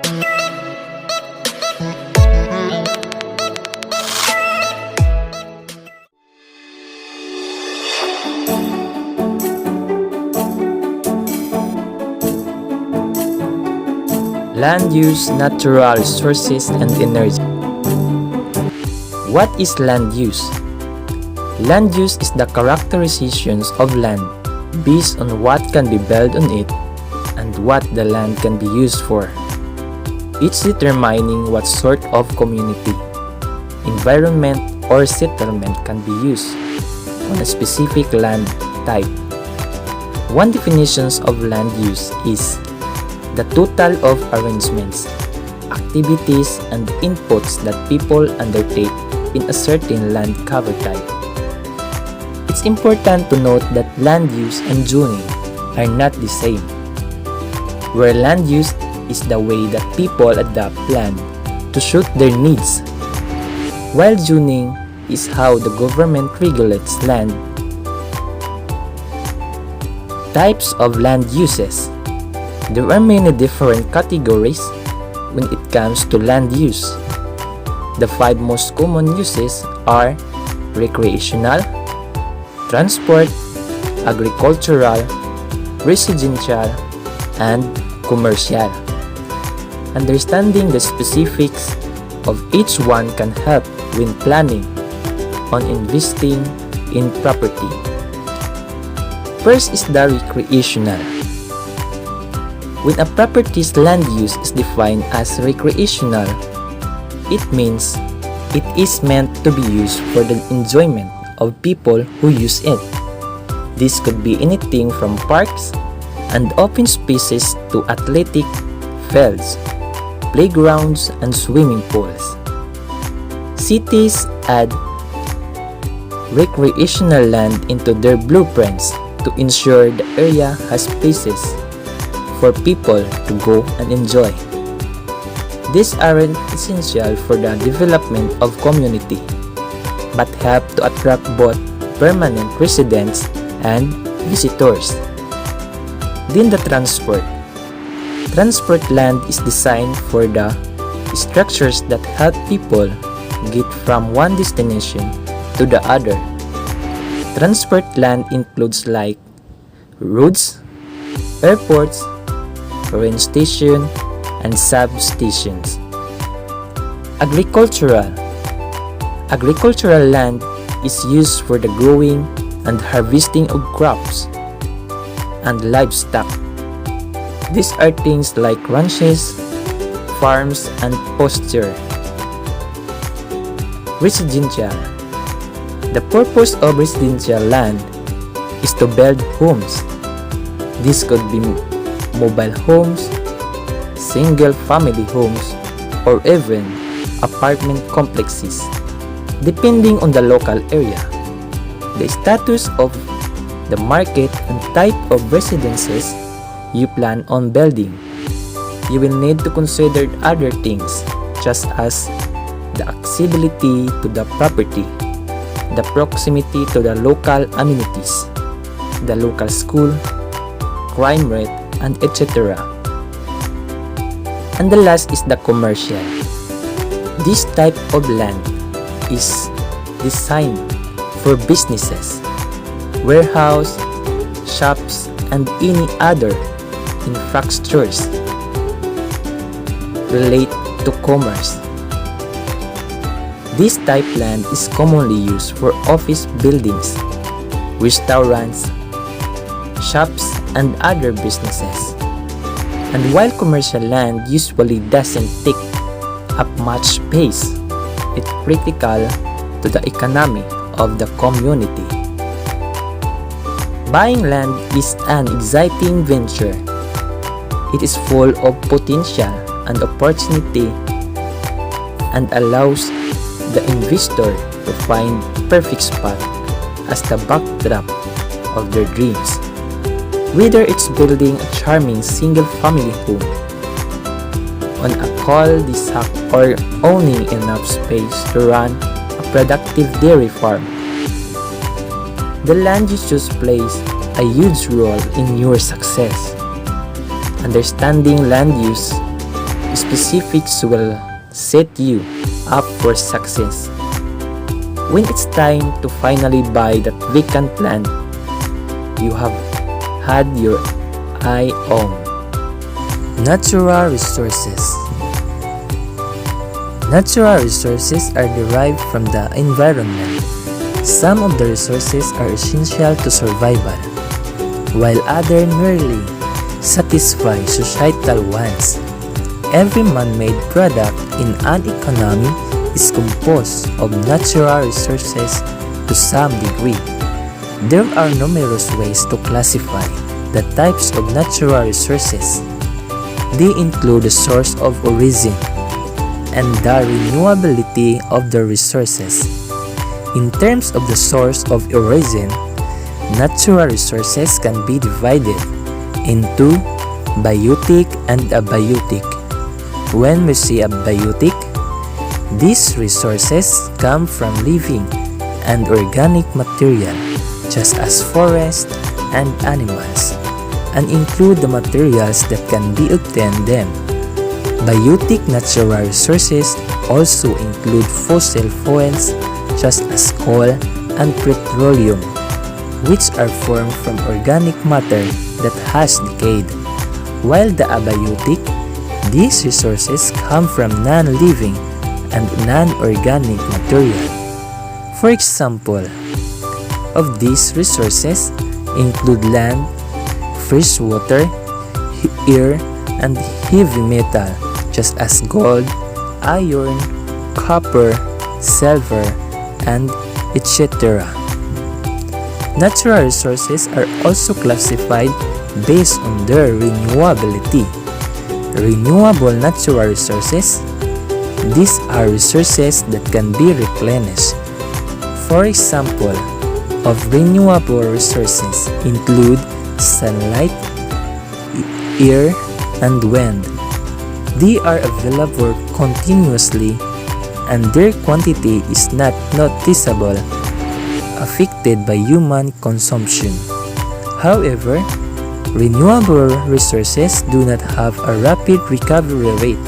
Land use, natural resources, and energy. What is land use? Land use is the characterizations of land based on what can be built on it and what the land can be used for. It's determining what sort of community, environment, or settlement can be used on a specific land type. One definition of land use is the total of arrangements, activities, and inputs that people undertake in a certain land cover type. It's important to note that land use and zoning are not the same. Where land use is the way that people adapt land to suit their needs, while zoning is how the government regulates land. Types of land uses. There are many different categories when it comes to land use. The 5 most common uses are recreational, transport, agricultural, residential, and commercial. Understanding the specifics of each one can help when planning on investing in property. First is the recreational. When a property's land use is defined as recreational, it means it is meant to be used for the enjoyment of people who use it. This could be anything from parks and open spaces to athletic fields, playgrounds, and swimming pools. Cities add recreational land into their blueprints to ensure the area has spaces for people to go and enjoy. These aren't essential for the development of community, but help to attract both permanent residents and visitors. Then the transport. Transport land is designed for the structures that help people get from one destination to the other. Transport land includes like roads, airports, rail station, and substations. Agricultural. Agricultural land is used for the growing and harvesting of crops and livestock. These are things like ranches, farms, and pasture. Residential. The purpose of residential land is to build homes. This could be mobile homes, single-family homes, or even apartment complexes, depending on the local area, the status of the market, and type of residences you plan on building. You will need to consider other things, such as the accessibility to the property, the proximity to the local amenities, the local school, crime rate, and etc. And the last is the commercial. This type of land is designed for businesses, warehouse, shops, and any other infrastructures relate to commerce. This type land is commonly used for office buildings, restaurants, shops, and other businesses. And while commercial land usually doesn't take up much space, it's critical to the economy of the community. Buying land is an exciting venture. It is full of potential and opportunity and allows the investor to find perfect spot as the backdrop of their dreams. Whether it's building a charming single-family home on a cul-de-sac or owning enough space to run a productive dairy farm, the land use plays a huge role in your success. Understanding land use specifics will set you up for success. When it's time to finally buy that vacant land you have had your eye on. Natural resources. Natural resources are derived from the environment. Some of the resources are essential to survival, while others merely satisfy societal wants. Every man-made product in an economy is composed of natural resources to some degree. There are numerous ways to classify the types of natural resources. They include the source of origin and the renewability of the resources. In terms of the source of origin, natural resources can be divided into biotic and abiotic. When we say abiotic, these resources come from living and organic material, just as forests and animals, and include the materials that can be obtained them. Biotic natural resources also include fossil fuels such as coal and petroleum, which are formed from organic matter that has decayed. While the abiotic, these resources come from non-living and non-organic material. For example, of these resources include land, fresh water, air, and heavy metal such as gold, iron, copper, silver, and etc. Natural resources are also classified based on their renewability. Renewable natural resources. These are resources that can be replenished. For example, of renewable resources include sunlight, air, and wind. They are available continuously and their quantity is not noticeable affected by human consumption. However, renewable resources do not have a rapid recovery rate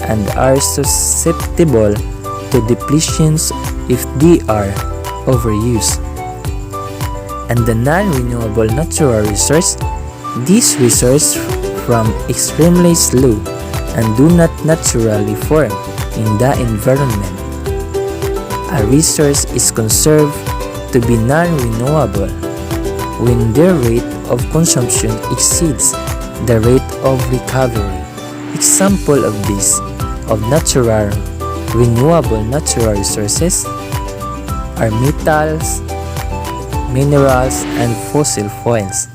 and are susceptible to depletions if they are overused. And the non-renewable natural resource, these resources from extremely slow and do not naturally form in the environment. A resource is considered to be non-renewable when their rate of consumption exceeds the rate of recovery. Example of this of natural renewable natural resources are metals, minerals, and fossil fuels.